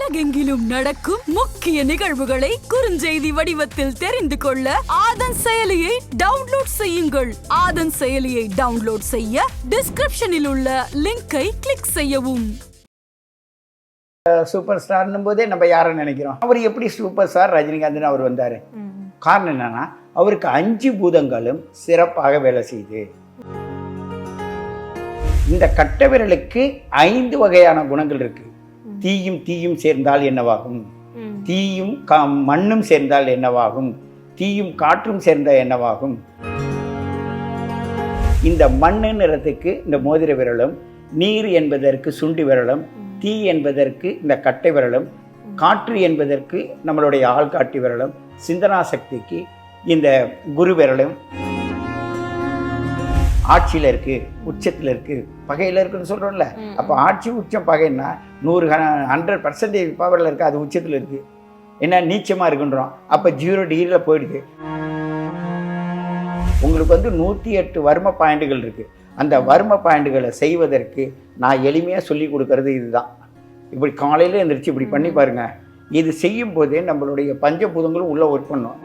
உலகெங்கிலும் நடக்கும் முக்கிய நிகழ்வுகளை குறுஞ்செய்தி வடிவத்தில் தெரிந்து கொள்ள ஆதன் செயலியை டவுன்லோட் செய்யுங்கள். ஆதன் செயலியை டவுன்லோட் செய்ய டிஸ்கிரிப்ஷனில் உள்ள லிங்கை கிளிக் செய்யவும். சூப்பர் ஸ்டார்னும் போதே நம்ம யாரை நினைக்கிறோம்? அவர் எப்படி சூப்பர் ஸ்டார் ரஜினிகாந்த் அவர் வந்தார்? காரணம் என்னன்னா, அவருக்கு 5 பூதங்களும் சிறப்பாக வேலை செய்யுது. இந்த கட்ட விரலுக்கு 5 வகையான குணங்கள் இருக்கு. தீயும் சேர்ந்தால் என்னவாகும், தீயும் மண்ணும் சேர்ந்தால் என்னவாகும், தீயும் காற்றும் சேர்ந்தால் என்னவாகும். இந்த மண்ணு நிறத்துக்கு இந்த மோதிர விரலும், நீர் என்பதற்கு சுண்டி விரலும், தீ என்பதற்கு இந்த கட்டை விரலும், காற்று என்பதற்கு நம்மளுடைய ஆள்காட்டி விரலும், சிந்தனா சக்திக்கு இந்த குரு விரலும், ஆட்சியில் இருக்கு, உச்சத்தில் இருக்கு, பகையில் இருக்குன்னு சொல்றோம்ல. அப்போ ஆட்சி உச்சம் பகைன்னா 100% பவரில் இருக்கு, அது உச்சத்தில் இருக்கு. என்ன நீச்சமாக இருக்குன்றோம், அப்போ 0 டிகிரியில் போயிடுது. உங்களுக்கு 108 வர்ம பாயிண்டுகள் இருக்கு. அந்த வர்ம பாயிண்டுகளை செய்வதற்கு நான் எளிமையாக சொல்லி கொடுக்கறது இதுதான். இப்படி காலையில் எழுந்திரிச்சு இப்படி பண்ணி பாருங்க. இது செய்யும் போதே நம்மளுடைய பஞ்சபூதங்களும் உள்ள ஒர்க் பண்ணும்.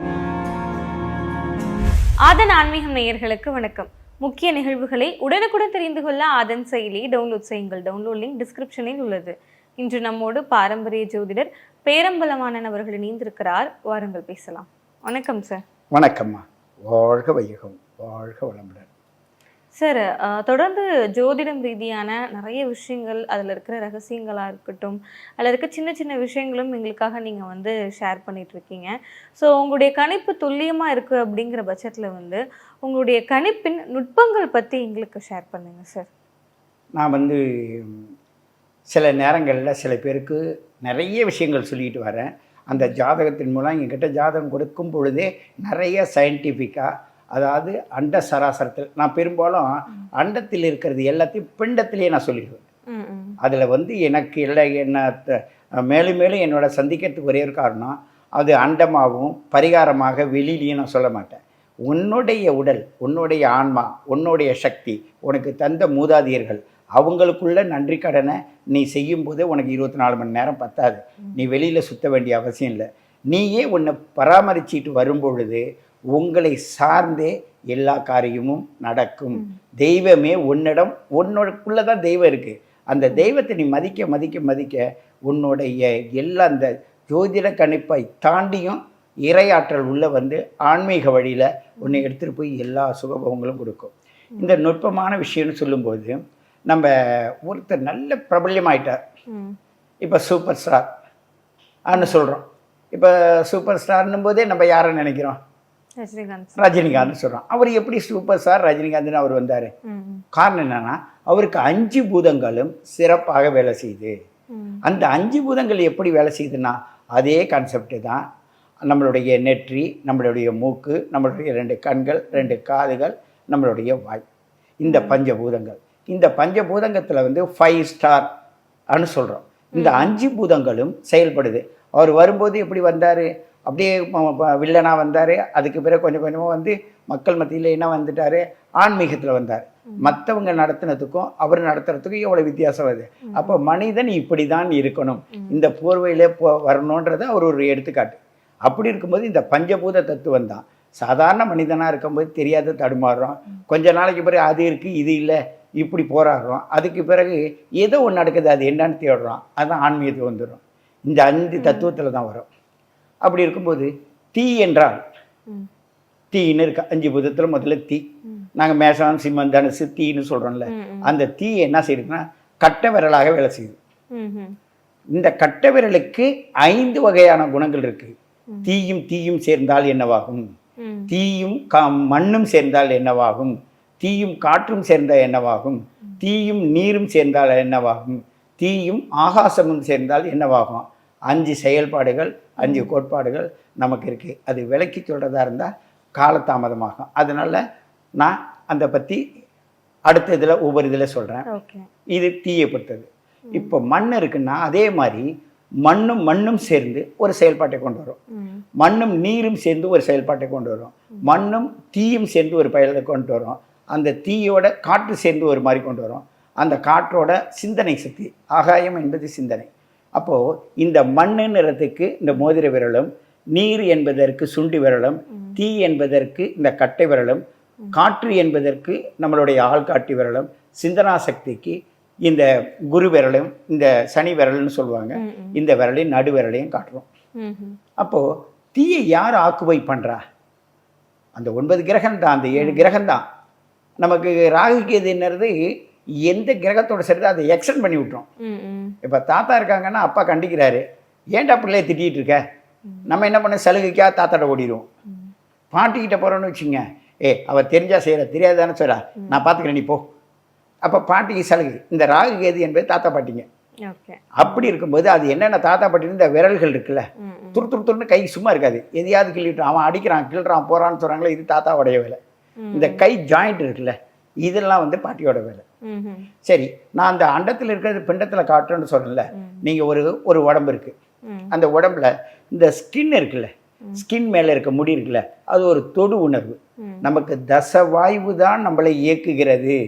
ஆதன் ஆன்மீகம் நேயர்களுக்கு வணக்கம். முக்கிய நிகழ்வுகளை உடனுக்குடன் தெரிந்து கொள்ள ஆதன் செயலியை டவுன்லோட் செய்யுங்கள். டவுன்லோட் லிங்க் டிஸ்கிரிப்ஷனில் உள்ளது. இன்று நம்மோடு பாரம்பரிய ஜோதிடர் பேரம்பலவாணன் அவர்கள் இணைந்திருக்கிறார். வாருங்கள் பேசலாம். வணக்கம் சார். வணக்கம்மா. வாழ்க வையகம், வாழ்க வளமுடன். சார், தொடர்ந்து ஜோதிடம் ரீதியான நிறைய விஷயங்கள், அதில் இருக்கிற ரகசியங்களாக இருக்கட்டும், அதில் இருக்க சின்ன சின்ன விஷயங்களும் எங்களுக்காக நீங்கள் ஷேர் பண்ணிகிட்ருக்கீங்க. ஸோ உங்களுடைய கணிப்பு துல்லியமாக இருக்குது அப்படிங்கிற பட்சத்தில் உங்களுடைய கணிப்பின் நுட்பங்கள் பற்றி எங்களுக்கு ஷேர் பண்ணுங்கள் சார். நான் சில நேரங்களில் சில பேருக்கு நிறைய விஷயங்கள் சொல்லிட்டு வரேன். அந்த ஜாதகத்தின் மூலம் என்கிட்ட ஜாதகம் கொடுக்கும் பொழுதே நிறைய சயின்டிஃபிக்காக, அதாவது அண்ட சராசரத்தில், நான் பெரும்பாலும் அண்டத்தில் இருக்கிறது எல்லாத்தையும் பிண்டத்திலேயே நான் சொல்லிடுவேன். அதில் எனக்கு என்ன மேலும் மேலும் என்னோட சந்திக்கிறதுக்கு ஒரே ஒரு காரணம், அது அண்டமாகவும் பரிகாரமாக வெளியிலையும் நான் சொல்ல மாட்டேன். உன்னுடைய உடல், உன்னுடைய ஆன்மா, உன்னுடைய சக்தி, உனக்கு தந்த மூதாதையர்கள், அவங்களுக்குள்ள நன்றி கடனை நீ செய்யும்போது உனக்கு 24 மணி நேரம் பத்தாது. நீ வெளியில் சுற்ற வேண்டிய அவசியம் இல்லை. நீயே உன்னை பராமரிச்சிட்டு வரும்பொழுது உங்களை சார்ந்தே எல்லா காரியமும் நடக்கும். தெய்வமே உன்னிடம், உன்னோடக்குள்ளே தான் தெய்வம் இருக்குது. அந்த தெய்வத்தை நீ மதிக்க மதிக்க மதிக்க உன்னுடைய எல்லா அந்த ஜோதிட கணிப்பை தாண்டியும் இறையாற்றல் உள்ள ஆன்மீக வழியில் உன்னை எடுத்துகிட்டு போய் எல்லா சுகபவங்களும் கொடுக்கும். இந்த நுட்பமான விஷயம்னு சொல்லும்போது, நம்ம ஒருத்தர் நல்ல பிரபல்யமாயிட்டார். இப்போ சூப்பர் ஸ்டார் ஆன்னு சொல்கிறோம். இப்போ சூப்பர் ஸ்டார்னும் போதே நம்ம யாரை நினைக்கிறோம்? ரஜினிகாந்த் சொல்கிறோம். அவர் எப்படி சூப்பர் ஸ்டார் ரஜினிகாந்த்னு அவர் வந்தார்? காரணம் என்னன்னா, அவருக்கு 5 பூதங்களும் சிறப்பாக வேலை செய்யுது. அந்த 5 பூதங்கள் எப்படி வேலை செய்யுதுன்னா, அதே கான்செப்டு தான். நம்மளுடைய நெற்றி, நம்மளுடைய மூக்கு, நம்மளுடைய 2 கண்கள், 2 காதுகள், நம்மளுடைய வாய், இந்த பஞ்சபூதங்கள். இந்த பஞ்சபூதங்கத்தில் 5 ஸ்டார் அனு சொல்கிறோம். இந்த 5 பூதங்களும் செயல்படுது. அவர் வரும்போது எப்படி வந்தார்? அப்படியே வில்லனாக வந்தார். அதுக்கு பிறகு கொஞ்சம் கொஞ்சமாக மக்கள் மத்தியில் என்ன வந்துட்டார்? ஆன்மீகத்தில் வந்தார். மற்றவங்க நடத்தினதுக்கும் அவர் நடத்துறதுக்கும் எவ்வளோ வித்தியாசம் வருது. அப்போ மனிதன் இப்படி தான் இருக்கணும், இந்த போர்வையிலே வரணுன்றது அவர் ஒரு எடுத்துக்காட்டு. அப்படி இருக்கும்போது இந்த பஞ்சபூத தத்துவம் தான். சாதாரண மனிதனாக இருக்கும்போது தெரியாத தடுமாறுறோம். கொஞ்ச நாளைக்கு பிறகு அது இருக்குது, இது இல்லை, இப்படி போராடுறோம். அதுக்கு பிறகு ஏதோ ஒன்று நடக்குது, அது என்னன்னு தேடுறோம். அதுதான் ஆன்மீகத்துக்கு வந்துடும். இந்த 5 தத்துவத்தில் தான் வரும். அப்படி இருக்கும்போது தீ என்றால், தீன்னு இருக்கு 5 பூதத்தில் முதல்ல தீ. நாங்கள் மேஷம், சிம்மம், தனுசு, தீன்னு சொல்கிறோம்ல. அந்த தீ என்ன செய்யுதுன்னா, கட்ட விரலாக வேலை செய்யுது. இந்த கட்ட விரலுக்கு 5 வகையான குணங்கள் இருக்குது. தீயும் சேர்ந்தால் என்னவாகும், தீயும் மண்ணும் சேர்ந்தால் என்னவாகும், தீயும் காற்றும் சேர்ந்தால் என்னவாகும், தீயும் நீரும் சேர்ந்தால் என்னவாகும், தீயும் ஆகாசமும் சேர்ந்தால் என்னவாகும். 5 செயல்பாடுகள், 5 கோட்பாடுகள் நமக்கு இருக்குது. அது விளக்கி சொல்கிறதா இருந்தால் காலதாமதமாகும். அதனால் நான் அந்த பற்றி அடுத்த இதில் ஒவ்வொரு இதில் சொல்கிறேன். இது தீயை பொறுத்தது. இப்போ மண் இருக்குன்னா, அதே மாதிரி மண்ணும் சேர்ந்து ஒரு செயல்பாட்டை கொண்டு வரும். மண்ணும் நீரும் சேர்ந்து ஒரு செயல்பாட்டை கொண்டு வரும். மண்ணும் தீயும் சேர்ந்து ஒரு பயலை கொண்டு வரும். அந்த தீயோட காற்று சேர்ந்து ஒரு மாதிரி கொண்டு வரும். அந்த காற்றோட சிந்தனை சக்தி, ஆகாயம் என்பது சிந்தனை. அப்போது இந்த மண்ணுன்றதுக்கு இந்த மோதிர விரலும், நீர் என்பதற்கு சுண்டி விரலும், தீ என்பதற்கு இந்த கட்டை விரலும், காற்று என்பதற்கு நம்மளுடைய ஆள்காட்டி விரலும், சிந்தனா சக்திக்கு இந்த குரு விரலும், இந்த சனி விரல்னு சொல்லுவாங்க, இந்த விரலையும் நடு விரலையும் காட்டுறோம். அப்போது தீயை யார் ஆக்குபை பண்ணுறா? அந்த 9 கிரகம் தான், அந்த 7 கிரகம் தான். நமக்கு ராகு கேதுன்றது எந்த கிரகத்தோட சேர்த்து அதை எக்ஸ்டெண்ட் பண்ணி விட்டுரும். இப்போ தாத்தா இருக்காங்கன்னா அப்பா கண்டிக்கிறாரு, ஏன்டா பிள்ளைய திட்டிகிட்டு இருக்க, நம்ம என்ன பண்ண சலுகைக்கா தாத்தாட்ட ஓடிடுவோம். பாட்டிக்கிட்ட போகிறோன்னு வச்சுங்க, அவள் தெரிஞ்சா செய்கிற தெரியாதானே சொல்கிறா, நான் பார்த்துக்கிறேன் நீ போ. அப்போ பாட்டிக்கு சலுகை. இந்த ராகு கேது என்பது தாத்தா பாட்டிங்க. அப்படி இருக்கும்போது அது என்னென்ன தாத்தா பாட்டின்னு இந்த விரல்கள் இருக்குல்ல, துருன்னு கை சும்மா இருக்காது, எதையாவது கிள்ளிட்டு அவன் அடிக்கிறான் கிள்றான் போகிறான்னு சொல்கிறாங்களே, இது தாத்தாவோடைய வேலை. இந்த கை ஜாயிண்ட் இருக்குல்ல, இதெல்லாம் வந்து பாட்டியோட வேலை. சரி, நான் அந்த அண்டத்தில் இருக்கிறது பிண்டத்தில் காட்டுறேன்னு சொல்கிறேன்ல, நீங்கள் ஒரு உடம்பு இருக்குது, அந்த உடம்புல இந்த ஸ்கின் இருக்குல்ல, ஸ்கின் மேலே இருக்க முடி இருக்குல்ல, அது ஒரு தொடு உணர்வு. நமக்கு தசவாய்வு தான் நம்மளை இயக்குகிறது.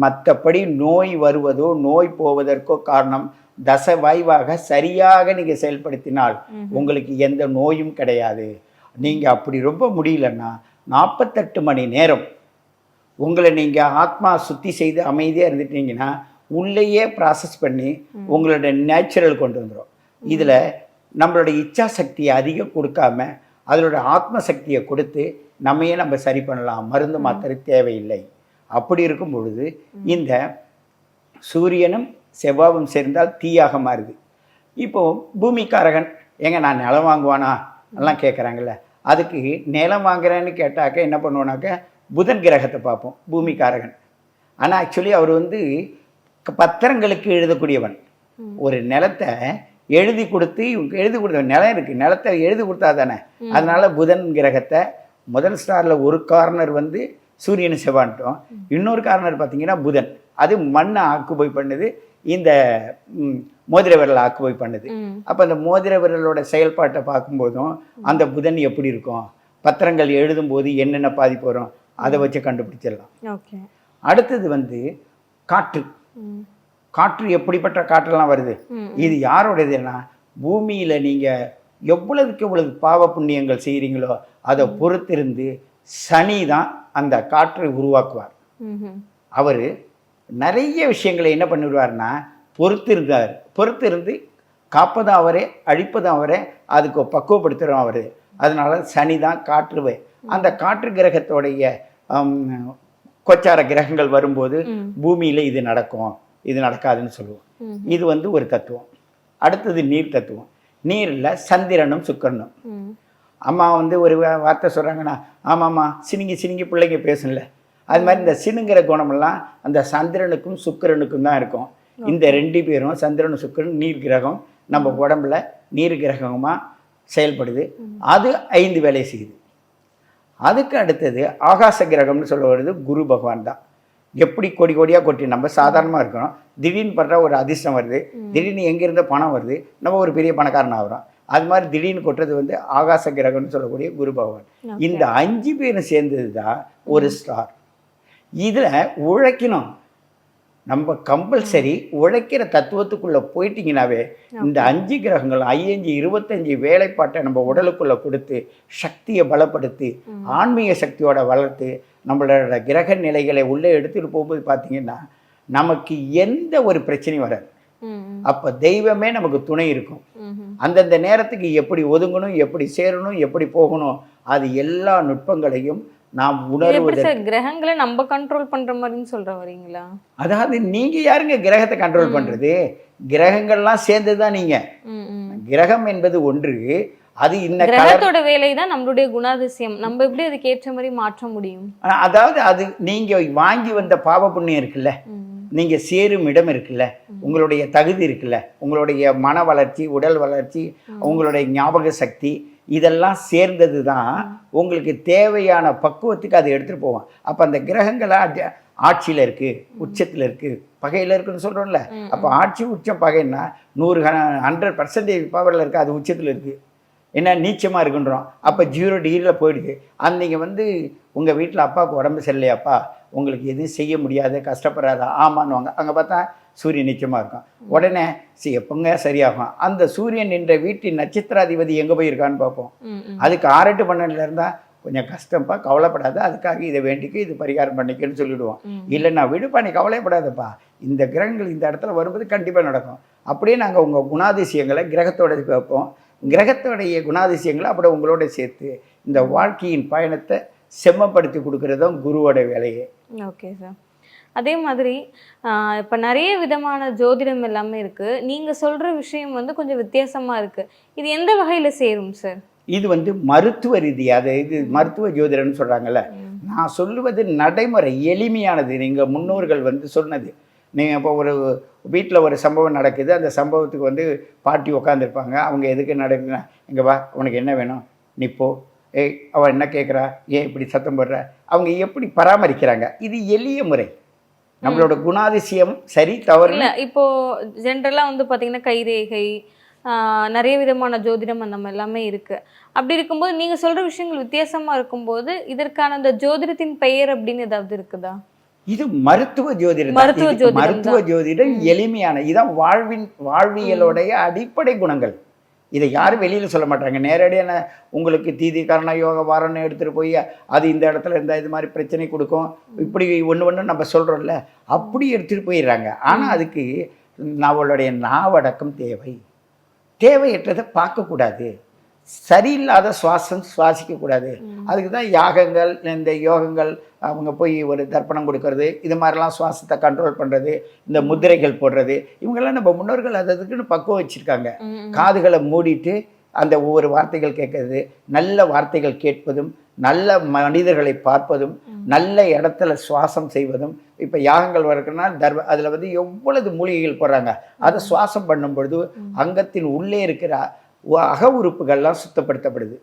மற்றபடி நோய் வருவதோ நோய் போவதற்கோ காரணம் தசவாய்வாக சரியாக நீங்கள் செயல்படுத்தினால் உங்களுக்கு எந்த நோயும் கிடையாது. நீங்கள் அப்படி ரொம்ப முடியலன்னா 48 மணி நேரம் உங்களை நீங்கள் ஆத்மா சுத்தி செய்து அமைதியாக இருந்துட்டீங்கன்னா உள்ளேயே ப்ராசஸ் பண்ணி உங்களோட நேச்சுரல் கொண்டு வந்துடும். இதில் நம்மளோட இச்சா சக்தியை அதிகம் கொடுக்காம அதோட ஆத்ம சக்தியை கொடுத்து நம்மையே நம்ம சரி பண்ணலாம், மருந்து மாத்திரை தேவையில்லை. அப்படி இருக்கும் பொழுது இந்த சூரியனும் செவ்வாயும் சேர்ந்தால் தீயாக மாறுது. இப்போது பூமிக்காரகன் எங்க நான் நிலம் வாங்குவானா எல்லாம் கேட்குறாங்கல்ல, அதுக்கு நிலம் வாங்குறேன்னு கேட்டாக்க என்ன பண்ணுவோனாக்க புதன் கிரகத்தை பார்ப்போம், பூமிக்காரகன். ஆனால் ஆக்சுவலி அவர் வந்து பத்திரங்களுக்கு எழுதக்கூடியவன். ஒரு நிலத்தை எழுதி கொடுத்து நிலம் இருக்குது, நிலத்தை எழுதி கொடுத்தா தானே. அதனால புதன் கிரகத்தை முதல் ஸ்டாரில் ஒரு கார்னர் வந்து சூரியன் செவ்வான்ட்டோம், இன்னொரு கார்னர் பார்த்தீங்கன்னா புதன். அது மண்ணை ஆக்குபை பண்ணுது, இந்த மோதிர விரலை ஆக்குபை பண்ணுது. அப்போ அந்த மோதிர விரலோட செயல்பாட்டை பார்க்கும்போதும் அந்த புதன் எப்படி இருக்கும், பத்திரங்கள் எழுதும்போது என்னென்ன பாதிப்பு வரும் அதை வச்சு கண்டுபிடிச்சிடலாம். அடுத்தது வந்து காற்று. காற்று எப்படிப்பட்ட காற்றெல்லாம் வருது, இது யாரோடதுன்னா பூமியில் நீங்கள் எவ்வளவுக்கு எவ்வளவு பாவ புண்ணியங்கள் செய்கிறீங்களோ அதை பொறுத்திருந்து சனி தான் அந்த காற்றை உருவாக்குவார். அவர் நிறைய விஷயங்களை என்ன பண்ணிவிடுவார்னா பொறுத்திருந்து காப்பதும் அவரே, அழிப்பதும் அவரே, அதுக்கு பக்குவப்படுத்துகிறோம் அவரு. அதனால சனி தான் காற்றுவே. அந்த காற்று கிரகத்தோடைய கோச்சார கிரகங்கள் வரும்போது பூமியில் இது நடக்கும், இது நடக்காதுன்னு சொல்லுவோம். இது வந்து ஒரு தத்துவம். அடுத்தது நீர் தத்துவம். நீரில் சந்திரனும் சுக்கிரனும். அம்மா வந்து ஒரு வார்த்தை சொல்கிறாங்கன்னா ஆமாம்மா சினிங்கி பிள்ளைங்க பேசல, அது மாதிரி இந்த சினுங்கிற குணமெல்லாம் அந்த சந்திரனுக்கும் சுக்கிரனுக்கும் தான் இருக்கும். இந்த 2 பேரும் சந்திரனும் சுக்கிரன் நீர் கிரகம் நம்ம உடம்புல நீர் கிரகமாக செயல்படுது. அது 5 வேலை செய்யுது. அதுக்கு அடுத்தது ஆகாச கிரகம்னு சொல்லுவது குரு பகவான் தான். எப்படி கோடியாக கொட்டி நம்ம சாதாரணமாக இருக்கிறோம், திடீர்னு பண்ணுற ஒரு அதிர்ஷ்டம் வருது, திடீர்னு எங்கேருந்து பணம் வருது, நம்ம ஒரு பெரிய பணக்காரன் ஆகிறோம். அது மாதிரி திடீர்னு கொட்டுறது வந்து ஆகாச கிரகம்னு சொல்லக்கூடிய குரு பகவான். இந்த 5 பேரும் சேர்ந்தது தான் ஒரு ஸ்டார். இதில் உழைக்கணும் நம்ம, கம்பல்சரி உழைக்கிற தத்துவத்துக்குள்ளே போயிட்டீங்கன்னாவே இந்த 5 கிரகங்கள் 25 வேலைப்பாட்டை நம்ம உடலுக்குள்ளே கொடுத்து சக்தியை பலப்படுத்தி ஆன்மீக சக்தியோட வளர்த்து நம்மளோட கிரக நிலைகளை உள்ளே எடுத்துகிட்டு போகும்போது பார்த்தீங்கன்னா நமக்கு எந்த ஒரு பிரச்சனையும் வராது. அப்போ தெய்வமே நமக்கு துணை இருக்கும். அந்தந்த நேரத்துக்கு எப்படி ஒதுங்கணும், எப்படி சேரணும், எப்படி போகணும், அது எல்லா நுட்பங்களையும் நாம் உணர்வது. கிரகங்களை நம்ம கண்ட்ரோல் பண்ற மாதிரின்னு சொல்ற வரீங்களா? அதாவது நீங்க யாருங்க கிரகத்தை கண்ட்ரோல் பண்றது? கிரகங்கள்லாம் சேர்ந்துதான் நீங்க. கிரகம் என்பது ஒன்று, அது இந்த கிரகத்தோட வேலை தான் நம்மளுடைய குணாதிசயம். நம்ம எப்படி அதுக்கு ஏற்ற மாதிரி மாற்ற முடியும்? அதாவது அது நீங்க வாங்கி வந்த பாவ புண்ணியம் இருக்குல்ல, நீங்க சேரும் இடம் இருக்குல்ல, உங்களுடைய தகுதி இருக்குல்ல, உங்களுடைய மன வளர்ச்சி, உடல் வளர்ச்சி, உங்களுடைய ஞாபக சக்தி, இதெல்லாம் சேர்ந்தது தான் உங்களுக்கு தேவையான பக்குவத்துக்கு அதை எடுத்துகிட்டு போவோம். அப்போ அந்த கிரகங்களை ஆட்சியில் இருக்குது, உச்சத்தில் இருக்குது, பகையில் இருக்குன்னு சொல்கிறோம்ல. அப்போ ஆட்சி உச்சம் பகைன்னா 100% பவரில் இருக்குது, அது உச்சத்தில் இருக்குது. என்ன நீச்சமாக இருக்குன்றோம், அப்போ 0 டிகிரியில் போயிடுது. நீங்கள் வந்து உங்கள் வீட்டில் அப்பாவுக்கு உடம்பு சரியில்லையாப்பா, உங்களுக்கு எதுவும் செய்ய முடியாது, கஷ்டப்படாதா, ஆமான்னுவாங்க. அங்கே பார்த்தா சூரியன் நிச்சயமாக இருக்கும். உடனே எப்பங்க சரியாகும், அந்த சூரியன் என்ற வீட்டின் நட்சத்திராதிபதி எங்கே போயிருக்கான்னு பார்ப்போம். அதுக்கு 6 8 12 இருந்தால் கொஞ்சம் கஷ்டம்ப்பா, கவலைப்படாத, அதுக்காக இதை வேண்டிக்கு இது பரிகாரம் பண்ணிக்கன்னு சொல்லிவிடுவோம். இல்லைன்னா விடுப்பா, நீ கவலைப்படாதப்பா, இந்த கிரகங்கள் இந்த இடத்துல வரும்போது கண்டிப்பாக நடக்கும். அப்படியே நாங்கள் உங்கள் குணாதிசயங்களை கிரகத்தோட வைப்போம். கிரகத்தோடைய குணாதிசயங்களை அப்படியே உங்களோட சேர்த்து இந்த வாழ்க்கையின் பயணத்தை செம்மப்படுத்தி கொடுக்குறதும் குருவோட வேலையே. Okay sir. அதே மாதிரி இப்போ நிறைய விதமான ஜோதிடம் எல்லாமே இருக்குது. நீங்கள் சொல்கிற விஷயம் வந்து கொஞ்சம் வித்தியாசமாக இருக்குது. இது எந்த வகையில் சேரும் சார்? இது வந்து மருத்துவ ரீதியாக, இது மருத்துவ ஜோதிடம்னு சொல்கிறாங்கல்ல. நான் சொல்லுவது நடைமுறை எளிமையானது. நீங்கள் முன்னோர்கள் வந்து சொன்னது. நீங்கள் இப்போ ஒரு வீட்டில் ஒரு சம்பவம் நடக்குது, அந்த சம்பவத்துக்கு வந்து பாட்டி உட்காந்துருப்பாங்க. அவங்க எதுக்கு நடக்குன்னா, இங்கே வா, உனக்கு என்ன வேணும், நீ போ, ஏய் அவள் என்ன கேட்குறா, ஏன் இப்படி சத்தம் போடுற, அவங்க எப்படி பராமரிக்கிறாங்க. இது எளிய முறை. நம்மளோட குணாதிசயம் சரி தவறு இல்லை. இப்போது ஜென்ரலாக வந்து பார்த்திங்கன்னா கைரேகை, நிறைய விதமான ஜோதிடம் அந்த மாதிரி எல்லாமே இருக்குது. அப்படி இருக்கும்போது நீங்கள் சொல்கிற விஷயங்கள் வித்தியாசமாக இருக்கும்போது இதற்கான அந்த ஜோதிடத்தின் பெயர் அப்படின்னு ஏதாவது இருக்குதா? இது மருத்துவ ஜோதிடம். மருத்துவ ஜோதிடம் எளிமையான, இதான் வாழ்வியலுடைய அடிப்படை குணங்கள். இதை யாரும் வெளியில் சொல்ல மாட்டாங்க. நேரடியான உங்களுக்கு தீதி கரண யோக வாரம்னு எடுத்துகிட்டு போய் அது இந்த இடத்துல இருந்தால் இது மாதிரி பிரச்சனை கொடுக்கும், இப்படி ஒன்று நம்ம சொல்கிறோம்ல, அப்படி எடுத்துகிட்டு போயிடுறாங்க. ஆனால் அதுக்கு நம்மளுடைய நாவடக்கம் தேவை. தேவையற்றதை பார்க்கக்கூடாது. சரியில்லாத சுவாசம் சுவாசிக்கக்கூடாது. அதுக்கு தான் யாகங்கள், இந்த யோகங்கள், அவங்க போய் ஒரு தர்ப்பணம் கொடுக்கறது, இது மாதிரிலாம் சுவாசத்தை கண்ட்ரோல் பண்ணுறது, இந்த முத்திரைகள் போடுறது, இவங்கெல்லாம் நம்ம முன்னோர்கள் அதுக்குன்னு பக்குவம் வச்சுருக்காங்க. காதுகளை மூடிட்டு அந்த ஒவ்வொரு வார்த்தைகள் கேட்கறது, நல்ல வார்த்தைகள் கேட்பதும், நல்ல மனிதர்களை பார்ப்பதும், நல்ல இடத்துல சுவாசம் செய்வதும். இப்போ யாகங்கள் வரக்குன்னா அதில் வந்து எவ்வளவு மூலிகைகள் போடுறாங்க. அதை சுவாசம் பண்ணும் பொழுது அங்கத்தின் உள்ளே இருக்கிற அக உறுப்புகள்லாம் சுத்தப்படுத்தப்படுது.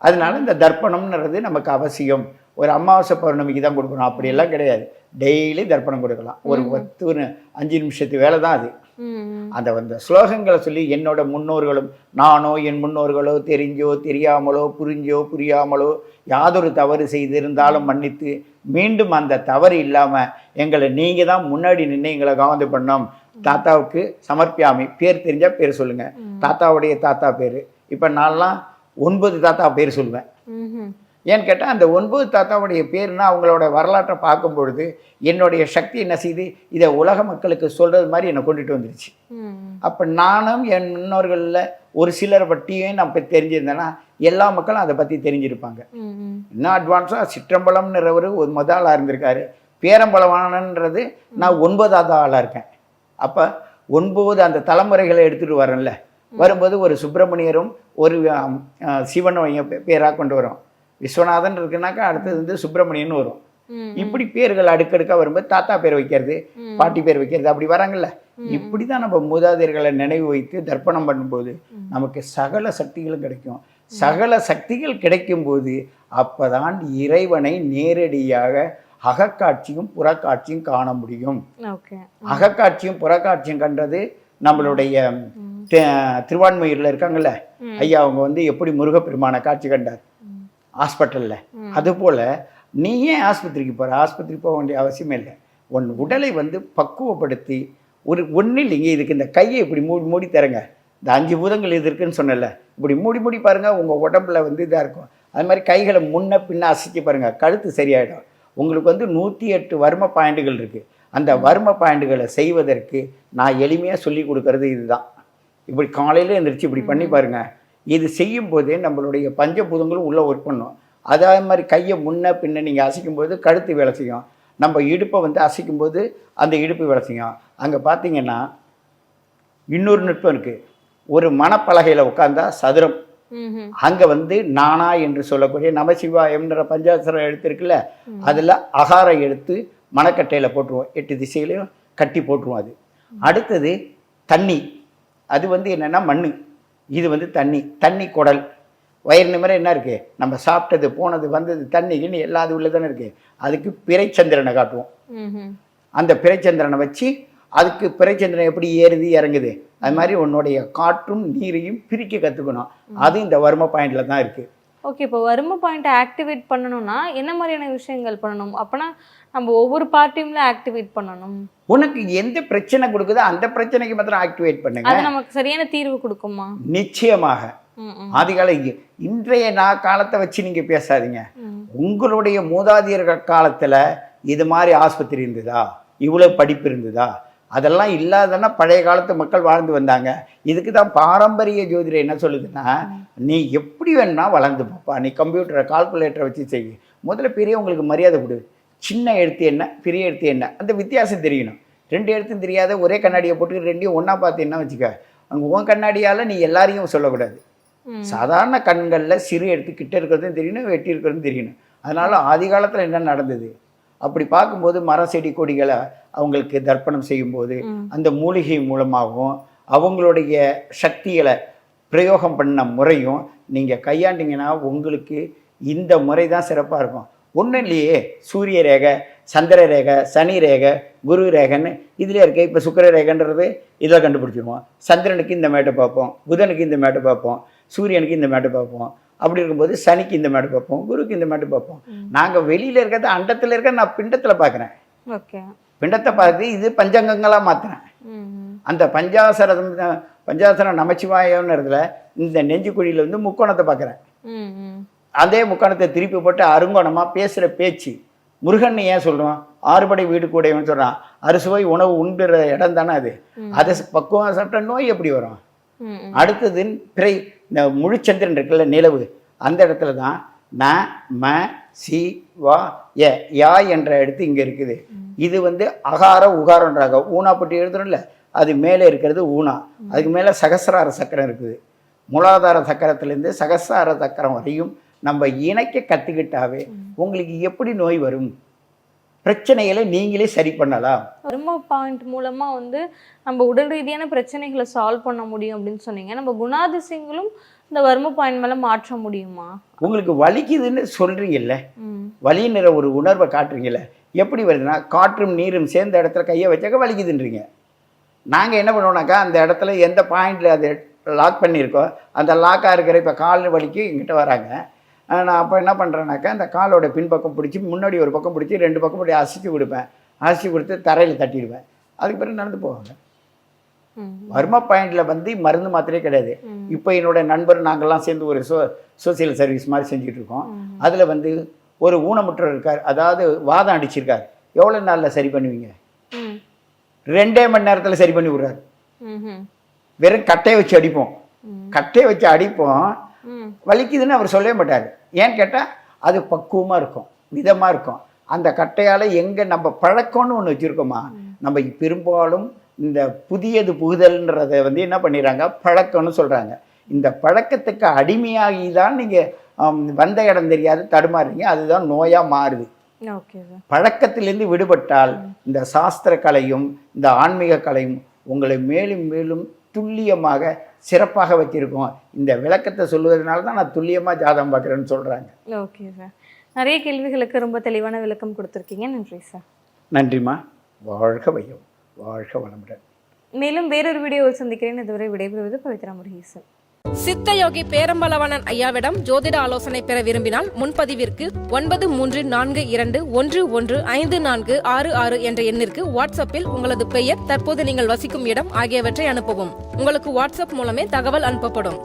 அதனால இந்த தர்ப்பணம்ன்றது நமக்கு அவசியம். ஒரு அமாவாசை பௌர்ணமிக்கு தான் கொடுக்கணும் அப்படியெல்லாம் கிடையாது. டெய்லி தர்ப்பணம் கொடுக்கலாம். ஒரு 5 நிமிஷத்து வேலை தான் அது. அந்த ஸ்லோகங்களை சொல்லி என்னோட முன்னோர்களும் நானோ என் முன்னோர்களோ தெரிஞ்சோ தெரியாமலோ புரிஞ்சோ புரியாமலோ யாதொரு தவறு செய்திருந்தாலும் மன்னித்து மீண்டும் அந்த தவறு இல்லாமல் எங்களை நீங்கள் தான் முன்னாடி நின்று எங்களை கவனம் பண்ணோம். தாத்தாவுக்கு சமர்ப்பியாமி, பேர் தெரிஞ்சால் பேர் சொல்லுங்கள். தாத்தாவுடைய தாத்தா பேர். இப்போ நான்லாம் 9 தாத்தா பேர் சொல்லுவேன். ஏன்னு கேட்டால் அந்த 9 தாத்தாவுடைய பேர்னா அவங்களோட வரலாற்றை பார்க்கும் பொழுது என்னுடைய சக்தி என்ன செய்து இதை உலக மக்களுக்கு சொல்கிறது மாதிரி என்னை கொண்டுட்டு வந்துருச்சு. அப்போ நானும் என் முன்னோர்களில் ஒரு சிலரை பற்றியும் நான் இப்போ தெரிஞ்சிருந்தேன்னா எல்லா மக்களும் அதை பற்றி தெரிஞ்சிருப்பாங்க. இன்னும் அட்வான்ஸாக சிற்றம்பலம்ன்றவர் ஒரு முதல் ஆளாக இருந்திருக்காரு. பேரம்பலவானன்றது நான் 9வது ஆளாக இருக்கேன். அப்போ 9 அந்த தலைமுறைகளை எடுத்துகிட்டு வரேன்ல, வரும்போது ஒரு சுப்பிரமணியரும் ஒரு சிவன் பேராக கொண்டு வரோம். விஸ்வநாதன் இருக்குனாக்கா அடுத்தது வந்து சுப்பிரமணியன் வரும். இப்படி பேர்கள் அடுக்கடுக்காக வரும்போது தாத்தா பேர் வைக்கிறது, பாட்டி பேர் வைக்கிறது, அப்படி வராங்கல்ல. இப்படி தான் நம்ம மூதாதையர்களை நினைவு வைத்து தர்ப்பணம் பண்ணும்போது நமக்கு சகல சக்திகளும் கிடைக்கும். சகல சக்திகள் கிடைக்கும்போது அப்போதான் இறைவனை நேரடியாக அகக்காட்சியும் புறக்காட்சியும் காண முடியும். அகக்காட்சியும் புறக்காட்சியும் கண்டது நம்மளுடைய திருவான்மையூரில் இருக்காங்கல்ல ஐயா, அவங்க வந்து எப்படி முருகப்பெருமான காட்சி கண்டார் ஹாஸ்பிட்டலில். அதுபோல் நீ ஏன் ஆஸ்பத்திரிக்கு போகிற? ஆஸ்பத்திரி போக வேண்டிய அவசியமே இல்லை. உன் உடலை வந்து பக்குவப்படுத்தி ஒன்றும் இல்லைங்க, இதுக்கு இந்த கையை இப்படி மூடி தரங்க, இந்த 5 பூதங்கள் இது இருக்குன்னு சொன்னல, இப்படி மூடி பாருங்கள், உங்கள் உடம்புல வந்து இதாக இருக்கும். அது மாதிரி கைகளை முன்ன பின்ன அசைச்சு பாருங்கள், கழுத்து சரியாயிடும். உங்களுக்கு வந்து 108 வர்ம பாயிண்டுகள் இருக்குது. அந்த வர்ம பாயிண்டுகளை செய்வதற்கு நான் எளிமையாக சொல்லி கொடுக்கறது இதுதான். இப்படி காலையில் எழுந்திரிச்சு இப்படி பண்ணி பாருங்கள். இது செய்யும் போதே நம்மளுடைய பஞ்சபூதங்களும் உள்ளே ஒர்க் பண்ணும். அதே மாதிரி கையை முன்ன பின்ன நீங்கள் அசைக்கும்போது கழுத்து வேலை செய்யும். நம்ம இடுப்பை வந்து அசைக்கும்போது அந்த இடுப்பு வேலை செய்யும். அங்கே பார்த்தீங்கன்னா இன்னொரு நுட்பம் இருக்குது. ஒரு மணப்பலகையில் உட்காந்தா சதுரம், அங்கே வந்து நானா என்று சொல்லக்கூடிய நமசிவாயம்ன்ற பஞ்சாசரம் எழுத்து இருக்குல்ல, அதில் அகாரம் எடுத்து மணக்கட்டையில் போட்டுருவோம். 8 திசைகளையும் கட்டி போட்டுருவோம். அது அடுத்தது தண்ணி, அது வந்து என்னென்னா மண், இது வந்து தண்ணி குடல். வயிறு நிமிர என்ன இருக்குது, நம்ம சாப்பிட்டது போனது வந்தது தண்ணிக்குன்னு எல்லாது உள்ள தானே இருக்குது. அதுக்கு பிறைச்சந்திரனை காட்டுவோம். அந்த பிறைச்சந்திரனை வச்சு அதுக்கு பிறைச்சந்திரன் எப்படி ஏறுது இறங்குது, அது மாதிரி உன்னுடைய காற்றும் நீரையும் பிரிக்க கற்றுக்கணும். அது இந்த வர்ம பாயிண்டில் தான் இருக்குது. ஓகே, இப்போ வர்ம பாயிண்ட்டை ஆக்டிவேட் பண்ணணும்னா என்ன மாதிரியான விஷயங்கள் பண்ணணும்? அப்போனா நம்ம ஒவ்வொரு பார்ட்டியும்ல ஆக்டிவேட் பண்ணணும். உனக்கு எந்த பிரச்சனை கொடுக்குதோ அந்த பிரச்சனைக்கு மாத்திரம் ஆக்டிவேட் பண்ணுங்க. அது நமக்கு சரியான தீர்வு கொடுக்குமா? நிச்சயமாக. ஆதிகால இன்றைய காலத்தை வச்சு நீங்க பேசாதீங்க. உங்களுடைய மூதாதையர்கள் காலத்துல இது மாதிரி ஆஸ்பத்திரி இருந்ததா, இவ்வளவு படிப்பு இருந்ததா, அதெல்லாம் இல்லாதன்னா பழைய காலத்து மக்கள் வாழ்ந்து வந்தாங்க. இதுக்கு தான் பாரம்பரிய ஜோதிடம் என்ன சொல்லுதுன்னா, நீ எப்படி வேணும்னா வளர்ந்து போப்பா, நீ கம்ப்யூட்டரை கால்குலேட்டரை வச்சு செய்ய. முதல்ல பெரியவங்களுக்கு மரியாதை கொடு. சின்ன எழுத்து என்ன, பெரிய எழுத்து என்ன, அந்த வித்தியாசம் தெரியணும். 2 எழுத்தும் தெரியாத ஒரே கண்ணாடியை போட்டு 2ஐயும் ஒன்றா பார்த்து என்ன வச்சுக்க, அங்கே உன் கண்ணாடியால் நீ எல்லாரையும் சொல்லக்கூடாது. சாதாரண கண்களில் சிறு எழுத்து கிட்ட இருக்கிறதும் தெரியணும், வெட்டி இருக்கிறதும் தெரியணும். அதனால் ஆதி காலத்தில் என்ன நடந்தது அப்படி பார்க்கும்போது மரம் செடி கொடிகளை அவங்களுக்கு தர்ப்பணம் செய்யும்போது அந்த மூலிகை மூலமாகவும் அவங்களுடைய சக்திகளை பிரயோகம் பண்ண முறையும் நீங்கள் கையாண்டிங்கன்னா உங்களுக்கு இந்த முறை தான் சிறப்பாக இருக்கும். ஒன்றும் இல்லையே, சூரிய ரேகை, சந்திர ரேகை, சனி ரேகை, குரு ரேகைன்னு இதில் இருக்க. இப்போ சுக்கிர ரேகைன்றது இதில் கண்டுபிடிச்சிருவோம். சந்திரனுக்கு இந்த மேட்டை பார்ப்போம், புதனுக்கு இந்த மேட்டை பார்ப்போம், சூரியனுக்கு இந்த மேட்டை பார்ப்போம். அப்படி இருக்கும்போது சனிக்கு இந்த மேட்டை பார்ப்போம், குருக்கு இந்த மேட்டை பார்ப்போம். நாங்கள் வெளியில் இருக்கிறது அண்டத்தில் இருக்க, நான் பிண்டத்தில் பார்க்குறேன். பிண்டத்தை பார்த்து இது பஞ்சங்கங்களாக மாற்றினேன். அந்த பஞ்சாசரம் நமச்சிவாயம்னு இடத்துல இந்த நெஞ்சு குழியில் வந்து முக்கோணத்தை பார்க்குறேன். அதே முக்கோணத்தை திருப்பி போட்டு அருங்கோணமாக பேசுகிற பேச்சு. முருகன் ஏன் சொல்கிறோம், 6 படை வீடு கூடையவன்னு சொல்கிறான். அறுசுவை உணவு உண்டுற இடம் தானே அது. அதை பக்குவம் சாப்பிட்டா நோய் எப்படி வரும்? அடுத்தது பிறை, இந்த முழுச்சந்திரன் இருக்குல்ல நிலவு, அந்த இடத்துல தான் ந ம சி வா யா என்ற இடத்து இங்கே இருக்குது. இது வந்து அகார உகாரன்றாங்க. ஊனா பட்டி எழுதுறோம்ல, அது மேலே இருக்கிறது ஊனா. அதுக்கு மேலே சகசிரார சக்கரம் இருக்குது. மூலாதார சக்கரத்திலேருந்து சகசிரார சக்கரம் வரையும் நம்ம இணைக்க கற்றுக்கிட்டாவே உங்களுக்கு எப்படி நோய் வரும், பிரச்சனைகளை நீங்களே சரி பண்ணலாம். வர்ம பாயிண்ட் மூலமா வந்து நம்ம உடல் ரீதியான பிரச்சனைகளை சால்வ் பண்ண முடியும் அப்படின்னு சொன்னீங்க. நம்ம குணாதிசயங்களும் இந்த வர்ம பாயிண்ட் மேல மாற்ற முடியுமா? உங்களுக்கு வலிக்குதுன்னு சொல்றீங்கல்ல, வலின்ற ஒரு உணர்வை காட்டுறீங்கல்ல, எப்படி வருதுன்னா காற்றும் நீரும் சேர்ந்த இடத்துல கையை வச்சாக்க வலிக்குதுன்றீங்க. நாங்கள் என்ன பண்ணுவோம்னாக்கா, அந்த இடத்துல எந்த பாயிண்டில் அது லாக் பண்ணியிருக்கோ அந்த லாக்காக இருக்கிற, இப்போ கால் வலிக்கு எங்கிட்ட வராங்க, நான் அப்போ என்ன பண்ணுறேன்னாக்கா அந்த காலோட பின்பக்கம் பிடிச்சி முன்னாடி ஒரு பக்கம் பிடிச்சி 2 பக்கம் பிடி அசைச்சி கொடுப்பேன். அசைச்சி கொடுத்து தரையில் தட்டிடுவேன். அதுக்கு பிறகு நடந்து போவாங்க. வர்ம பாயிண்டில் வந்து மருந்து மாத்திரையே கிடையாது. இப்போ என்னோட நண்பர் நாங்கள்லாம் சேர்ந்து ஒரு சோசியல் சர்வீஸ் மாதிரி செஞ்சிட்ருக்கோம். அதில் வந்து ஒரு ஊனமுற்றவர் இருக்கார், அதாவது வாதம் அடிச்சிருக்கார். எவ்வளோ நாளில் சரி பண்ணுவீங்க? 2 மணி நேரத்தில் சரி பண்ணி விடுறாரு. வெறும் கட்டையை வச்சு அடிப்போம், கட்டையை வச்சு அடிப்போம். வலிக்குதுன்னு அவர் சொல்லவே மாட்டார். ஏன்னு கேட்டால் அது பக்குவமாக இருக்கும், விதமாக இருக்கும். அந்த கட்டையால் எங்கே நம்ம பழக்கம்னு ஒன்று வச்சுருக்கோமா, நம்ம பெரும்பாலும் இந்த புதியது புகுதல்ன்றதை வந்து என்ன பண்ணிடுறாங்க, பழக்கம்னு சொல்கிறாங்க. இந்த பழக்கத்துக்கு அடிமையாகி தான் நீங்கள் வந்த இடம் தெரியாது தடுமாறுறீங்க. அதுதான் நோயாக மாறுது. பழக்கத்திலேருந்து விடுபட்டால் இந்த சாஸ்திர கலையும் இந்த ஆன்மீக கலையும் உங்களை மேலும் மேலும் துல்லியமாக சிறப்பாக வச்சிருக்கோம். இந்த விளக்கத்தை சொல்லுவதனால தான் நான் துல்லியமாக ஜாதகம் பார்க்குறேன்னு சொல்கிறாங்க. ஓகே சார், நிறைய கேள்விகளுக்கு ரொம்ப தெளிவான விளக்கம் கொடுத்துருக்கீங்க. நன்றி சார். நன்றிம்மா. வாழ்க வையம், வாழ்க வளமுடன். மேலும் வேறொரு வீடியோவில் சந்திக்கிறேன். இதுவரை விடைபெறுவது பவித்ரா முருகேசன். சித்தயோகி பேரம்பலவனன் ஐயாவிடம் ஜோதிட ஆலோசனை பெற விரும்பினால் முன்பதிவிற்கு 9342115466 என்ற எண்ணிற்கு வாட்ஸ்அப்பில் உங்களது பெயர், தற்போது நீங்கள் வசிக்கும் இடம் ஆகியவற்றை அனுப்பவும். உங்களுக்கு வாட்ஸ்அப் மூலமே தகவல் அனுப்பப்படும்.